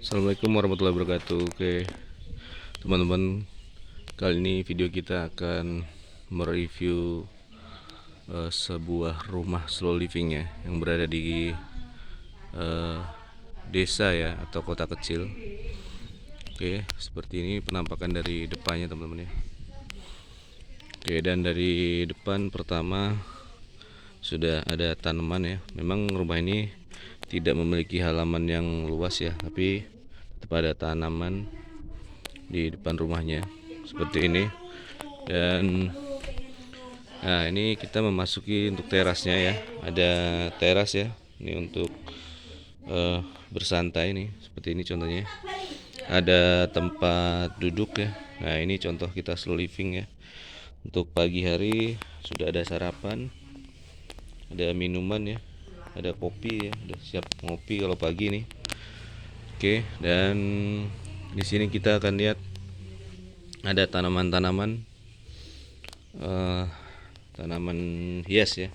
Assalamualaikum warahmatullahi wabarakatuh. Oke, teman-teman, kali ini video kita akan mereview sebuah rumah slow living ya, yang berada di eh, desa ya, atau kota kecil. Oke, seperti ini penampakan dari depannya teman-teman ya. Oke, dan dari depan pertama sudah ada tanaman ya. Memang rumah ini tidak memiliki halaman yang luas ya, tapi tetap ada tanaman di depan rumahnya seperti ini. Dan nah, ini kita memasuki untuk terasnya ya. Ada teras ya. Ini untuk bersantai nih, seperti ini contohnya. Ada tempat duduk ya. Nah, ini contoh kita slow living ya. Untuk pagi hari sudah ada sarapan, ada minuman ya, ada kopi ya, udah siap ngopi kalau pagi nih. Oke, dan di sini kita akan lihat ada tanaman-tanaman, eh, tanaman hias ya,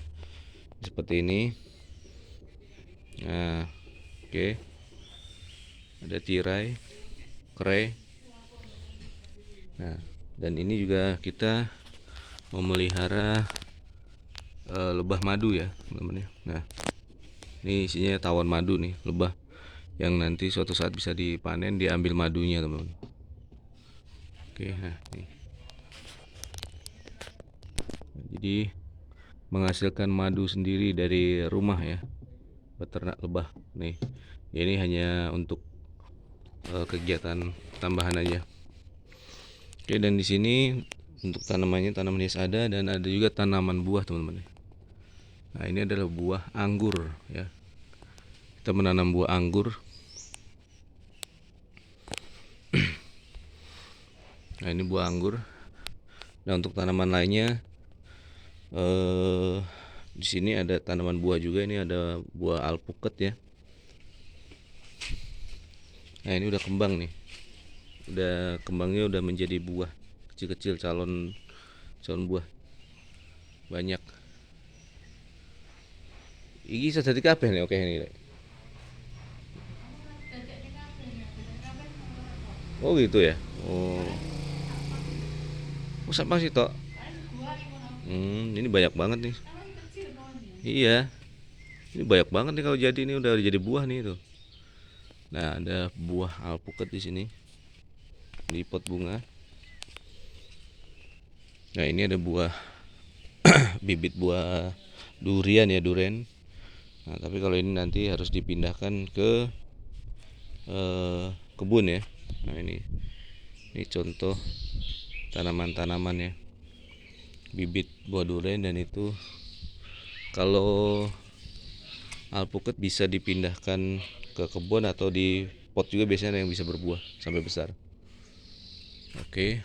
seperti ini. Nah, oke, ada tirai, kerai. Nah, dan ini juga kita memelihara lebah madu ya teman-teman ya. Nah, ini isinya tawon madu nih, lebah yang nanti suatu saat bisa dipanen, diambil madunya teman-teman. Oke, nah nih. Jadi menghasilkan madu sendiri dari rumah ya, peternak lebah nih. Ini hanya untuk kegiatan tambahan aja. Oke, dan di sini untuk tanamannya tanaman hias ada, dan ada juga tanaman buah teman-teman. Nah, ini adalah buah anggur ya. Kita menanam buah anggur. Nah, ini buah anggur. Nah, untuk tanaman lainnya di sini ada tanaman buah juga. Ini ada buah alpukat ya. Nah, ini udah kembang nih. Kembangnya udah menjadi buah kecil-kecil, calon buah banyak. Iki bisa jadi kabeh nih, oke ini. Oh gitu ya. Oh, sama sih tok. Ini banyak banget nih. Iya, ini banyak banget nih kalau jadi, ini udah jadi buah nih tuh. Nah, ada buah alpukat di sini di pot bunga. Nah, ini ada buah bibit buah durian ya, duren. Nah, tapi kalau ini nanti harus dipindahkan ke kebun ya. Nah, ini contoh tanaman-tanaman ya, bibit buah durian. Dan itu kalau alpukat bisa dipindahkan ke kebun atau di pot juga, biasanya ada yang bisa berbuah sampai besar. Oke,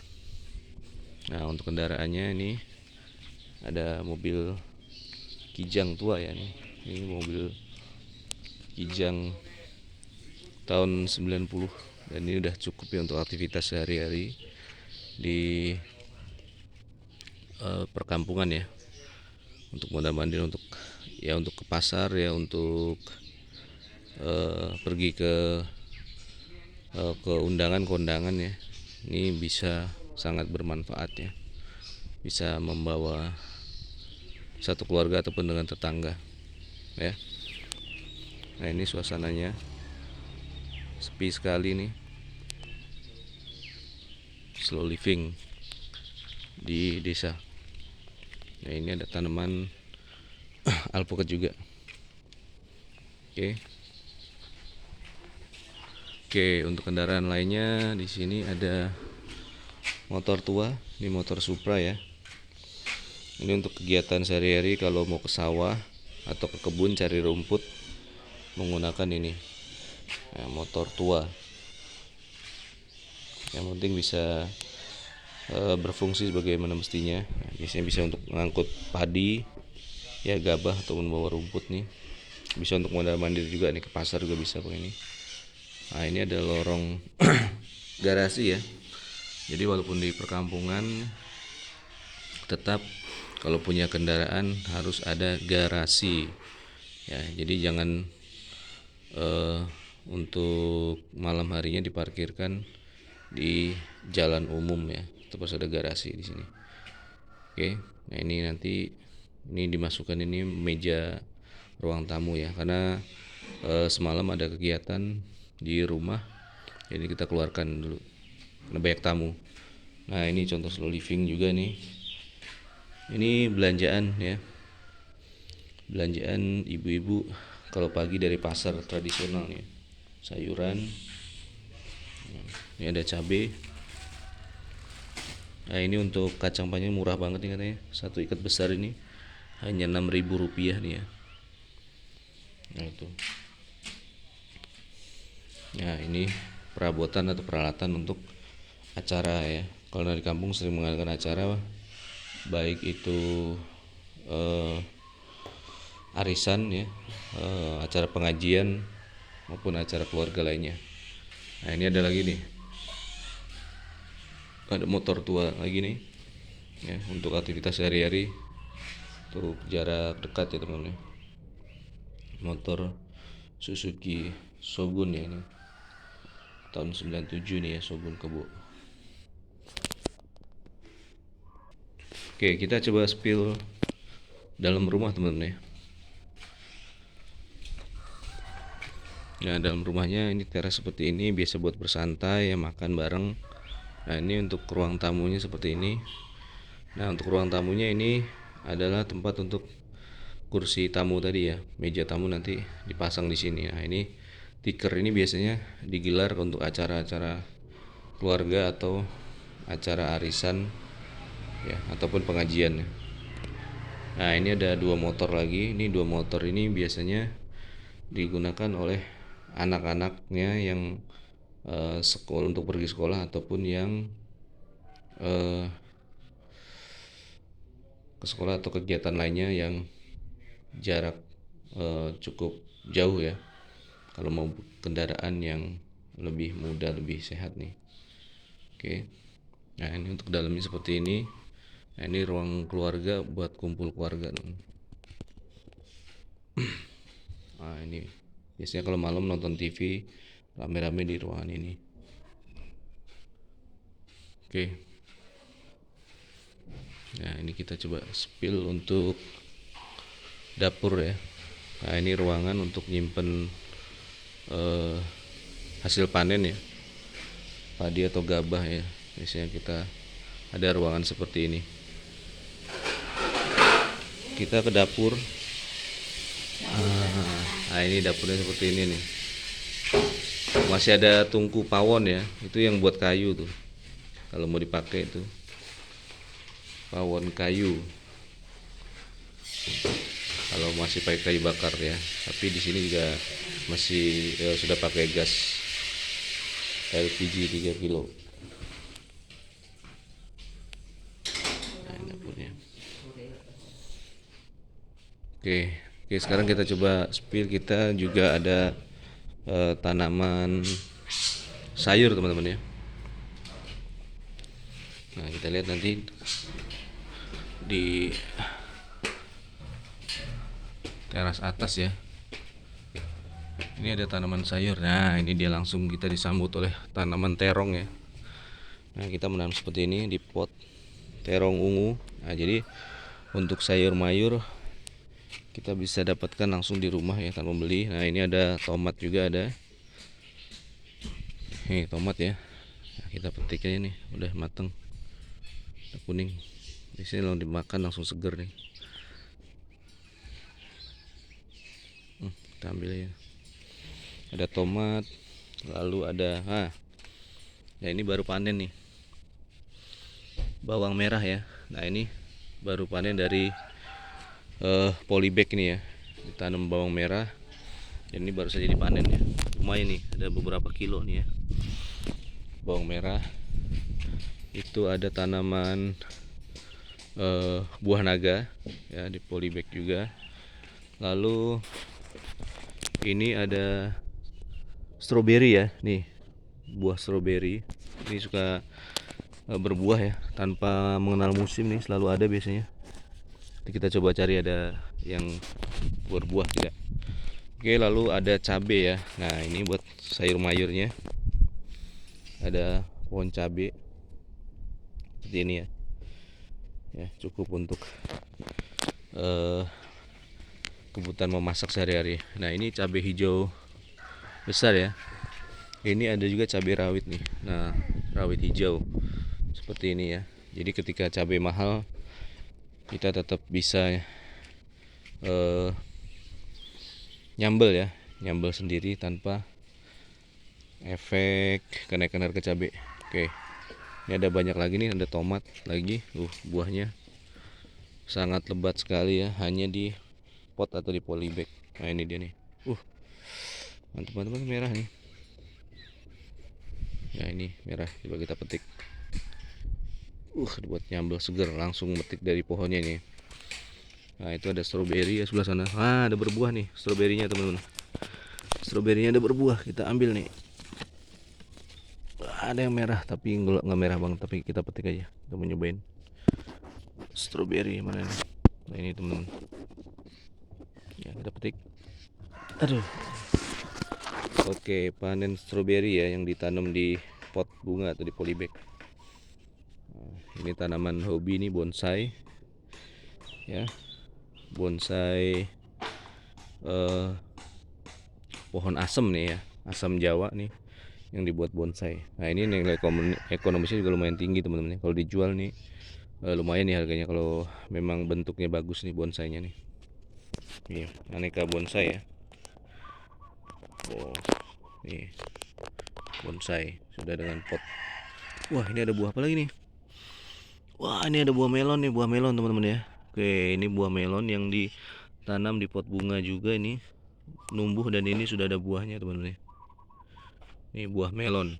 nah untuk kendaraannya ini ada mobil Kijang tua ya nih. Ini mobil Kijang tahun 90, dan ini udah cukup ya untuk aktivitas sehari-hari di perkampungan ya, untuk mondar-mandir, untuk ke pasar ya, untuk pergi ke undangan ya. Ini bisa sangat bermanfaat ya, bisa membawa satu keluarga ataupun dengan tetangga ya. Nah, ini suasananya sepi sekali nih, slow living di desa. Nah, ini ada tanaman alpukat juga. Oke. Oke, untuk kendaraan lainnya di sini ada motor tua, ini motor Supra ya. Ini untuk kegiatan sehari-hari kalau mau ke sawah atau ke kebun cari rumput, menggunakan ini. Nah, motor tua. Yang penting bisa berfungsi sebagaimana mestinya. Nah, biasanya bisa untuk mengangkut padi ya, gabah, ataupun bawa rumput nih. Bisa untuk mondar-mandir juga nih, ke pasar juga bisa pakai ini. Nah, ini ada lorong garasi ya. Jadi walaupun di perkampungan, tetap kalau punya kendaraan harus ada garasi ya. Jadi jangan untuk malam harinya diparkirkan di jalan umum ya, terus ada garasi di sini. Oke, nah ini nanti ini dimasukkan ini meja ruang tamu ya, karena semalam ada kegiatan di rumah, jadi kita keluarkan dulu karena banyak tamu. Nah ini contoh slow living juga nih, ini belanjaan ya, belanjaan ibu-ibu kalau pagi dari pasar tradisional nih, sayuran. Ini ada cabai. Nah ini untuk kacang panjang murah banget nih katanya, satu ikat besar ini hanya 6.000 rupiah nih ya. Nah itu. Nah ini perabotan atau peralatan untuk acara ya. Kalau di kampung sering mengadakan acara, baik itu arisan ya, acara pengajian maupun acara keluarga lainnya. Nah ini ada lagi nih, ada motor tua lagi nih ya, untuk aktivitas sehari-hari, untuk jarak dekat ya teman-teman. Motor Suzuki Shogun ya, ini tahun 97 nih ya, Shogun Kebo. Oke, kita coba spill dalam rumah teman-teman ya. Nah dalam rumahnya ini teras seperti ini, biasa buat bersantai ya, makan bareng. Nah ini untuk ruang tamunya seperti ini. Nah untuk ruang tamunya ini adalah tempat untuk kursi tamu tadi ya, meja tamu nanti dipasang di sini. Nah ini tikar ini biasanya digelar untuk acara-acara keluarga atau acara arisan ya, ataupun pengajian ya. Nah ini ada dua motor lagi. Ini dua motor ini biasanya digunakan oleh anak-anaknya yang sekolah, untuk pergi sekolah ataupun yang ke sekolah atau kegiatan lainnya yang jarak cukup jauh ya, kalau mau kendaraan yang lebih mudah, lebih sehat nih. Oke, nah ini untuk dalamnya seperti ini. Nah ini ruang keluarga buat kumpul keluarga. Nah ini biasanya kalau malam nonton TV rame-rame di ruangan ini. Oke, nah ini kita coba spill untuk dapur ya. Nah ini ruangan untuk nyimpen hasil panen ya, padi atau gabah ya. Biasanya kita ada ruangan seperti ini. Kita ke dapur. Nah ini dapurnya seperti ini nih. Masih ada tungku pawon ya, itu yang buat kayu tuh. Kalau mau dipakai itu pawon kayu. Kalau masih pakai kayu bakar ya, tapi di sini juga masih sudah pakai gas LPG 3 kilo. Nah, dapurnya. Oke, sekarang kita coba spill. Kita juga ada tanaman sayur teman-teman ya. Nah kita lihat nanti di teras atas ya, ini ada tanaman sayur. Nah ini dia langsung kita disambut oleh tanaman terong ya. Nah kita menanam seperti ini di pot terong ungu. Nah jadi untuk sayur mayur kita bisa dapatkan langsung di rumah ya, tanpa beli. Nah ini ada tomat juga ada. Nih tomat ya. Nah, kita petik aja nih, udah mateng, udah kuning. Di sini langsung dimakan langsung seger nih. Kita ambil ya. Ada tomat, lalu ada ya ini baru panen nih, bawang merah ya. Nah ini baru panen dari polybag ini ya, ditanam bawang merah, dan ini baru saja dipanen ya. Lumayan nih, ada beberapa kilo nih ya bawang merah. Itu ada tanaman buah naga ya, di polybag juga. Lalu ini ada stroberi ya, nih buah stroberi. Ini suka berbuah ya, tanpa mengenal musim nih, selalu ada biasanya. Kita coba cari ada yang berbuah tidak. Oke, lalu ada cabai ya. Nah, ini buat sayur mayurnya. Ada pohon cabai seperti ini ya. Ya, cukup untuk kebutuhan memasak sehari-hari. Nah, ini cabai hijau besar ya. Ini ada juga cabai rawit nih. Nah, rawit hijau seperti ini ya. Jadi ketika cabai mahal, kita tetap bisa nyambel ya, nyambel sendiri tanpa efek kenaikan harga cabai. Oke, ini ada banyak lagi nih, ada tomat lagi. Buahnya sangat lebat sekali ya, hanya di pot atau di polybag. Nah, ini dia nih. Mantap, merah nih. Ya, ini merah, coba kita petik. Buat nyambel seger, langsung metik dari pohonnya nih. Nah, itu ada stroberi ya sebelah sana. Ada berbuah nih stroberinya, teman-teman. Stroberinya ada berbuah, kita ambil nih. Ada yang merah tapi nggak merah bang, tapi kita petik aja. Kita mau nyobain stroberi mana nih. Nah, ini teman-teman. Ya, kita petik. Aduh. Oke, panen stroberi ya yang ditanam di pot bunga atau di polybag. Nah, ini tanaman hobi nih, bonsai. Ya. Bonsai pohon asem nih ya, asam Jawa nih yang dibuat bonsai. Nah, ini nilai ekonomisnya juga lumayan tinggi teman-teman. Kalau dijual nih lumayan nih harganya kalau memang bentuknya bagus nih bonsainya nih. Nih, aneka bonsai ya. Nih bonsai sudah dengan pot. Wah, ini ada buah apa lagi nih? Wah, ini ada buah melon nih, buah melon teman-teman ya. Oke, ini buah melon yang ditanam di pot bunga juga ini. Numbuh dan ini sudah ada buahnya teman-teman. Ini buah melon.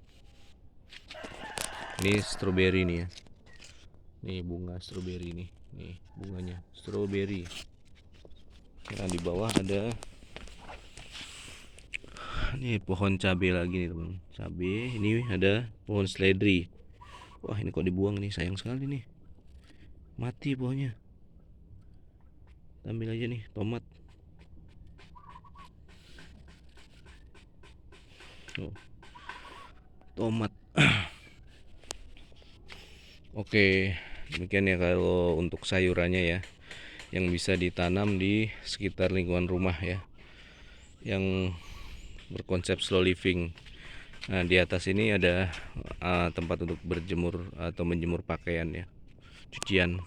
Ini stroberi nih ya. Nih bunga stroberi nih. Nih bunganya stroberi. Nah, di bawah ada nih pohon cabai lagi nih teman. Cabai. Ini ada pohon seledri. Wah, ini kok dibuang nih, sayang sekali nih. Mati pohonnya. Ambil aja nih tomat. Tomat. Oke, demikian ya kalau untuk sayurannya ya, yang bisa ditanam di sekitar lingkungan rumah ya, yang berkonsep slow living. Nah, di atas ini ada tempat untuk berjemur atau menjemur pakaian ya, cucian.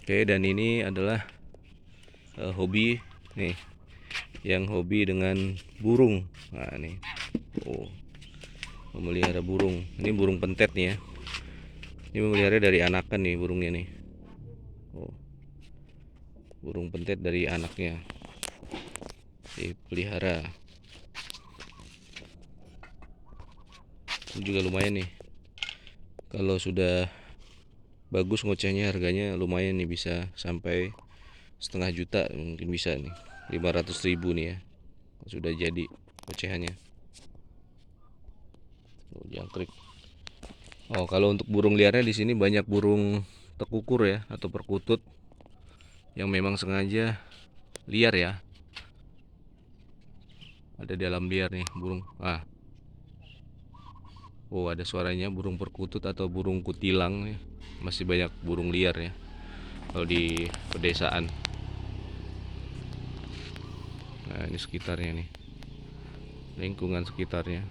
Oke, dan ini adalah hobi nih, yang hobi dengan burung. Nah, nih, memelihara burung. Ini burung pentet nih ya. Ini memelihara dari anakan nih burungnya nih. Burung pentet dari anaknya dipelihara. Ini juga lumayan nih. Kalau sudah bagus ngocehnya, harganya lumayan nih, bisa sampai 1,5 juta mungkin bisa nih. 500.000 nih ya. Sudah jadi ocehannya. Jangkrik. Kalau untuk burung liarnya di sini banyak burung tekukur ya atau perkutut yang memang sengaja liar ya. Ada di alam liar nih burung. Ada suaranya burung perkutut atau burung kutilang nih. Masih banyak burung liar ya kalau di pedesaan. Nah, ini sekitarnya nih, lingkungan sekitarnya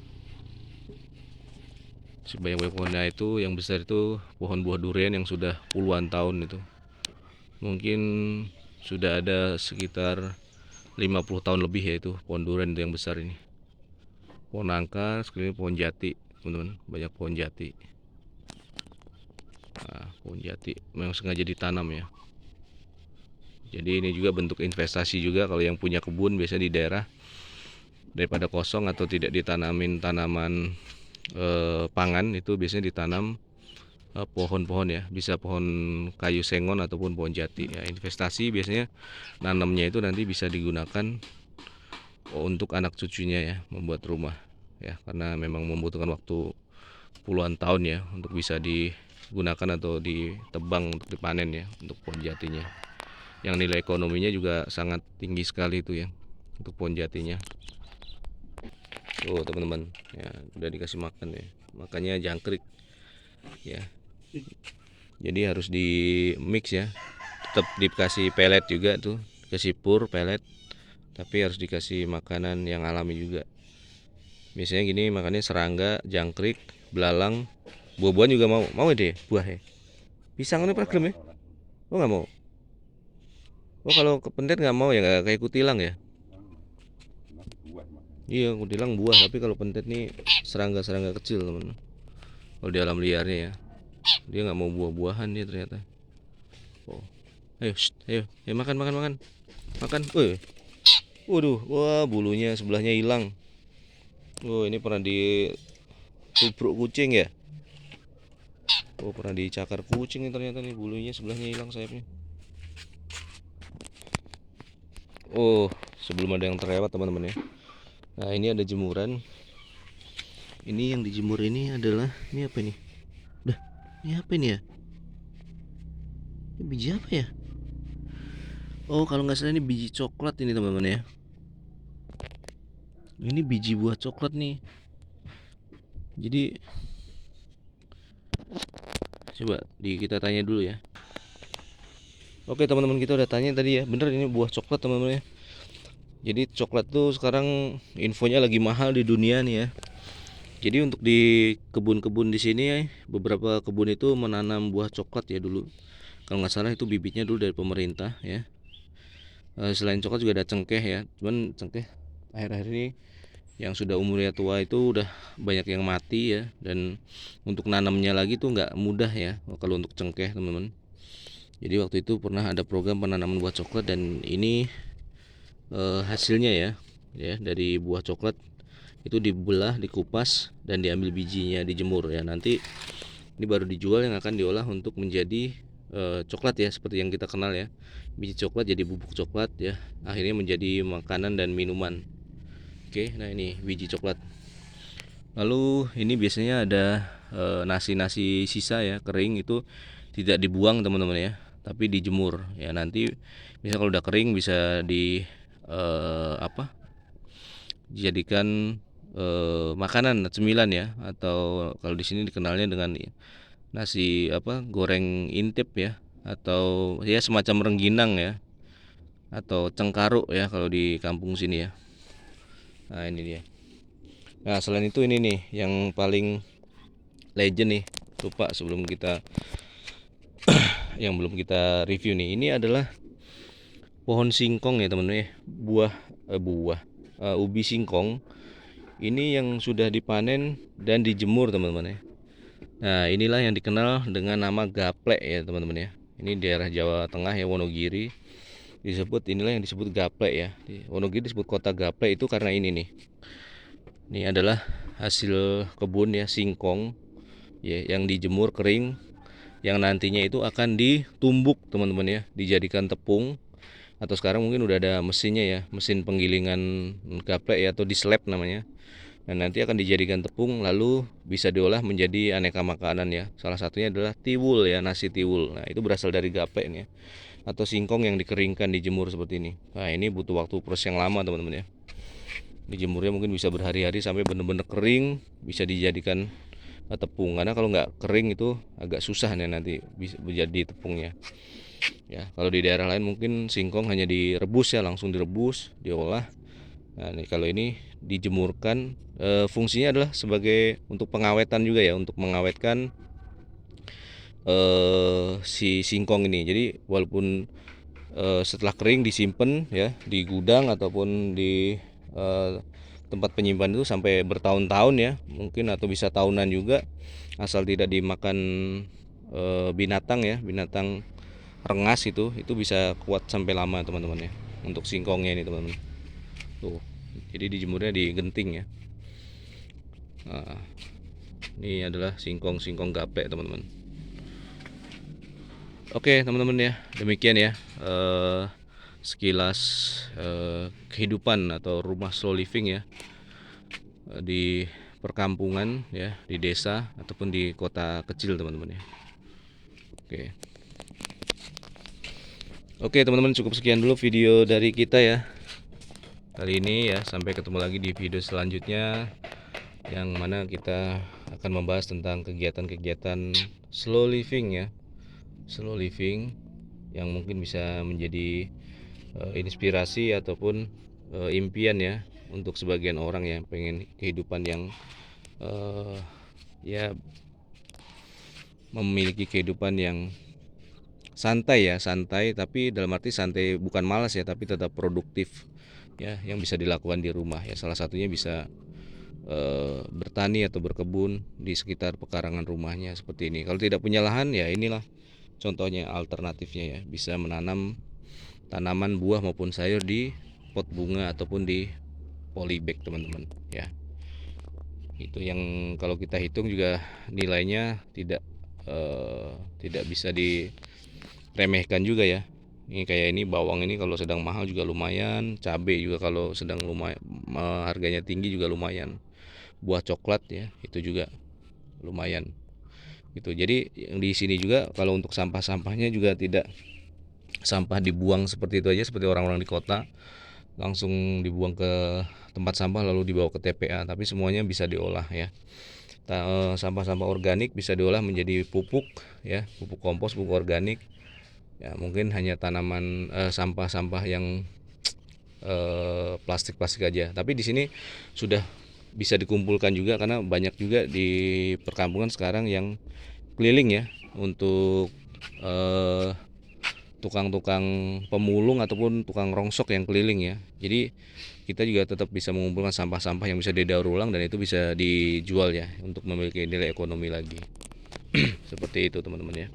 sebanyak pohonnya. Itu yang besar itu pohon buah durian yang sudah puluhan tahun itu. Mungkin sudah ada sekitar 50 tahun lebih ya itu pohon durian itu yang besar ini. Pohon nangka, sekeliling pohon jati teman-teman, banyak pohon jati. Nah, pohon jati memang sengaja ditanam ya. Jadi ini juga bentuk investasi juga kalau yang punya kebun biasa di daerah, daripada kosong atau tidak ditanamin tanaman pangan, itu biasanya ditanam pohon-pohon ya, bisa pohon kayu sengon ataupun pohon jati ya. Investasi biasanya nanamnya itu nanti bisa digunakan untuk anak cucunya ya, membuat rumah ya, karena memang membutuhkan waktu puluhan tahun ya untuk bisa digunakan atau ditebang untuk dipanen ya, untuk pohon jatinya yang nilai ekonominya juga sangat tinggi sekali itu ya. untuk pohon jatinya. Tuh teman-teman, ya udah dikasih makan ya, makannya jangkrik ya. Jadi harus di mix ya, tetap dikasih pelet juga tuh, kasih pur pelet, tapi harus dikasih makanan yang alami juga. Biasanya gini makannya serangga, jangkrik, belalang, buah-buahan juga mau deh buah ya. Pisang ini pernah gelem ya? Oh nggak mau. Oh kalau kependet nggak mau ya, nggak kayak kutilang ya? Iya kutilang buah, tapi kalau pentet nih serangga-serangga kecil teman. Kalau di alam liarnya ya, dia nggak mau buah-buahan dia ternyata. Oh, ayo, ayo makan makan makan, makan. Wih, waduh, wah bulunya sebelahnya hilang. Oh ini pernah ditubruk kucing ya? Oh pernah dicakar kucing nih ternyata nih, bulunya sebelahnya hilang sayapnya. Oh sebelum ada yang terlewat teman-teman ya. Nah ini ada jemuran. Ini yang dijemur ini adalah, ini apa ini? Dah, ini apa ini ya? Ini biji apa ya? Oh kalau nggak salah ini biji coklat ini teman-teman ya. Ini biji buah coklat nih. Jadi coba kita tanya dulu ya. Oke teman-teman, kita udah tanya tadi ya, bener ini buah coklat teman-teman ya. Jadi coklat tuh sekarang infonya lagi mahal di dunia nih ya. Jadi untuk di kebun-kebun di sini, beberapa kebun itu menanam buah coklat ya dulu. Kalau nggak salah itu bibitnya dulu dari pemerintah ya. Selain coklat juga ada cengkeh ya. Cuman cengkeh akhir-akhir ini yang sudah umurnya tua itu udah banyak yang mati ya. Dan untuk nanamnya lagi tuh nggak mudah ya kalau untuk cengkeh teman-teman. Jadi waktu itu pernah ada program penanaman buah coklat, dan ini hasilnya ya dari buah coklat itu dibelah, dikupas, dan diambil bijinya, dijemur ya. Nanti ini baru dijual, yang akan diolah untuk menjadi coklat ya, seperti yang kita kenal ya. Biji coklat jadi bubuk coklat ya, akhirnya menjadi makanan dan minuman. Oke, nah ini biji coklat. Lalu ini biasanya ada nasi-nasi sisa ya, kering, itu tidak dibuang teman-teman ya, tapi dijemur ya. Nanti bisa kalau udah kering bisa apa? Dijadikan makanan cemilan ya, atau kalau di sini dikenalnya dengan nasi apa, goreng intip ya, atau ya semacam rengginang ya, atau cengkaruk ya kalau di kampung sini ya. Nah ini dia. Nah selain itu ini nih yang paling legend nih, lupa sebelum kita yang belum kita review nih, ini adalah pohon singkong ya teman-teman ya, buah ubi singkong ini yang sudah dipanen dan dijemur teman-teman ya. Nah inilah yang dikenal dengan nama gaplek ya teman-teman ya. Ini daerah Jawa Tengah ya, Wonogiri disebut, inilah yang disebut gaplek ya. Di Wonogiri disebut kota gaplek itu karena ini nih. Ini adalah hasil kebun ya, singkong ya, yang dijemur kering, yang nantinya itu akan ditumbuk teman-teman ya, dijadikan tepung, atau sekarang mungkin udah ada mesinnya ya, mesin penggilingan gaplek ya, atau dislab namanya. Dan nanti akan dijadikan tepung, lalu bisa diolah menjadi aneka makanan ya. Salah satunya adalah tiwul ya, nasi tiwul. Nah itu berasal dari gaplek nih ya, atau singkong yang dikeringkan, dijemur seperti ini. Nah ini butuh waktu proses yang lama teman-teman ya. Dijemurnya mungkin bisa berhari-hari sampai benar-benar kering, bisa dijadikan tepung. Karena kalau nggak kering itu agak susah nih nanti bisa menjadi tepungnya ya. Kalau di daerah lain mungkin singkong hanya direbus ya, langsung direbus, diolah. Nah ini kalau ini dijemurkan, fungsinya adalah sebagai untuk pengawetan juga ya, untuk mengawetkan si singkong ini. Jadi walaupun setelah kering disimpan ya di gudang ataupun di tempat penyimpan itu sampai bertahun-tahun ya mungkin, atau bisa tahunan juga, asal tidak dimakan binatang ya, binatang rengas itu bisa kuat sampai lama teman-teman ya, untuk singkongnya ini teman-teman. Tuh jadi dijemurnya di genting ya. Nah, ini adalah singkong gaplek teman-teman. Oke teman-teman ya, demikian ya sekilas kehidupan atau rumah slow living ya, di perkampungan ya, di desa ataupun di kota kecil teman-teman ya. Oke teman-teman, cukup sekian dulu video dari kita ya. kali ini ya. Sampai ketemu lagi di video selanjutnya, yang mana kita akan membahas tentang kegiatan-kegiatan slow living ya. Slow living yang mungkin bisa menjadi inspirasi ataupun impian ya untuk sebagian orang yang pengen kehidupan yang ya memiliki kehidupan yang santai ya, santai, tapi dalam arti santai bukan malas ya, tapi tetap produktif ya, yang bisa dilakukan di rumah ya. Salah satunya bisa bertani atau berkebun di sekitar pekarangan rumahnya seperti ini. Kalau tidak punya lahan ya inilah contohnya alternatifnya ya, bisa menanam tanaman buah maupun sayur di pot bunga ataupun di polybag teman-teman ya. Itu yang kalau kita hitung juga nilainya tidak bisa diremehkan juga ya. Ini kayak ini bawang ini kalau sedang mahal juga lumayan, cabai juga kalau sedang lumayan harganya tinggi juga lumayan. Buah coklat ya itu juga lumayan gitu. Jadi yang di sini juga kalau untuk sampah-sampahnya juga tidak sampah dibuang seperti itu aja seperti orang-orang di kota, langsung dibuang ke tempat sampah lalu dibawa ke TPA, tapi semuanya bisa diolah ya. Sampah-sampah organik bisa diolah menjadi pupuk ya, pupuk kompos, pupuk organik ya. Mungkin hanya tanaman sampah-sampah yang plastik-plastik aja, tapi di sini sudah bisa dikumpulkan juga karena banyak juga di perkampungan sekarang yang keliling ya untuk tukang-tukang pemulung ataupun tukang rongsok yang keliling ya. Jadi kita juga tetap bisa mengumpulkan sampah-sampah yang bisa didaur ulang dan itu bisa dijual ya untuk memiliki nilai ekonomi lagi. Seperti itu teman-teman ya.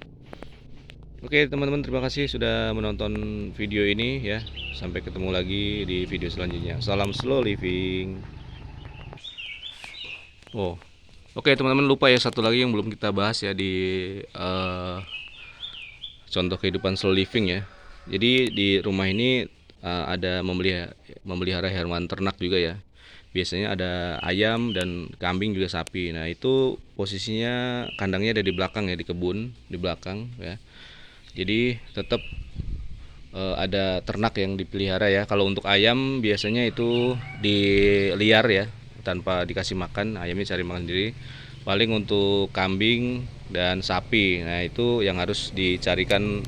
Oke teman-teman, terima kasih sudah menonton video ini ya. Sampai ketemu lagi di video selanjutnya. Salam slow living. Oh, oke teman-teman, lupa ya satu lagi yang belum kita bahas ya di contoh kehidupan slow living ya. Jadi di rumah ini ada memelihara hewan ternak juga ya. Biasanya ada ayam dan kambing juga sapi. Nah itu posisinya kandangnya ada di belakang ya, di kebun di belakang ya. Jadi tetap ada ternak yang dipelihara ya. Kalau untuk ayam biasanya itu di liar ya, tanpa dikasih makan, ayamnya cari makan sendiri. Paling untuk kambing dan sapi, nah itu yang harus dicarikan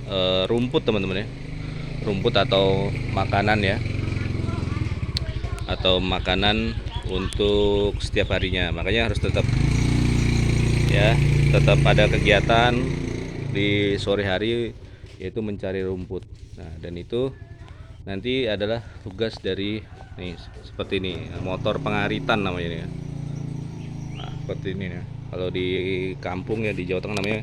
rumput teman-teman ya, rumput atau makanan ya, atau makanan untuk setiap harinya. Makanya harus tetap ya, tetap ada kegiatan di sore hari yaitu mencari rumput. Nah dan itu nanti adalah tugas dari nih seperti ini, motor pengaritan namanya ini ya. Nah, seperti ini ya. Kalau di kampung ya di Jawa Tengah namanya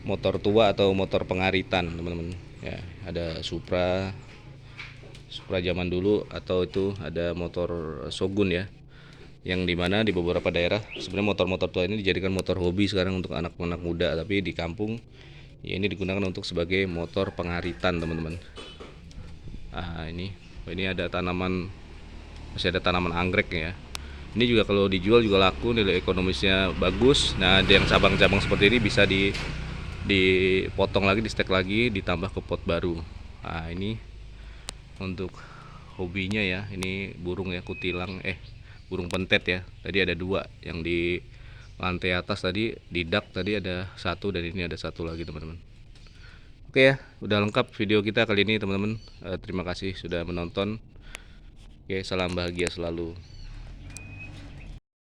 motor tua atau motor pengaritan teman-teman ya. Ada Supra zaman dulu, atau itu ada motor Shogun ya, yang dimana di beberapa daerah sebenarnya motor-motor tua ini dijadikan motor hobi sekarang untuk anak-anak muda, tapi di kampung ya ini digunakan untuk sebagai motor pengaritan teman-teman. Ini ada tanaman, masih ada tanaman anggrek ya. Ini juga kalau dijual juga laku, nilai ekonomisnya bagus. Nah ada yang cabang-cabang seperti ini bisa dipotong lagi, di stek lagi, ditambah ke pot baru. Nah ini untuk hobinya ya. Ini burung ya, kutilang burung pentet ya. Tadi ada dua yang di lantai atas, tadi di dak tadi ada satu, dan ini ada satu lagi teman-teman. Oke ya, udah lengkap video kita kali ini teman-teman. Terima kasih sudah menonton. Oke, salam bahagia selalu.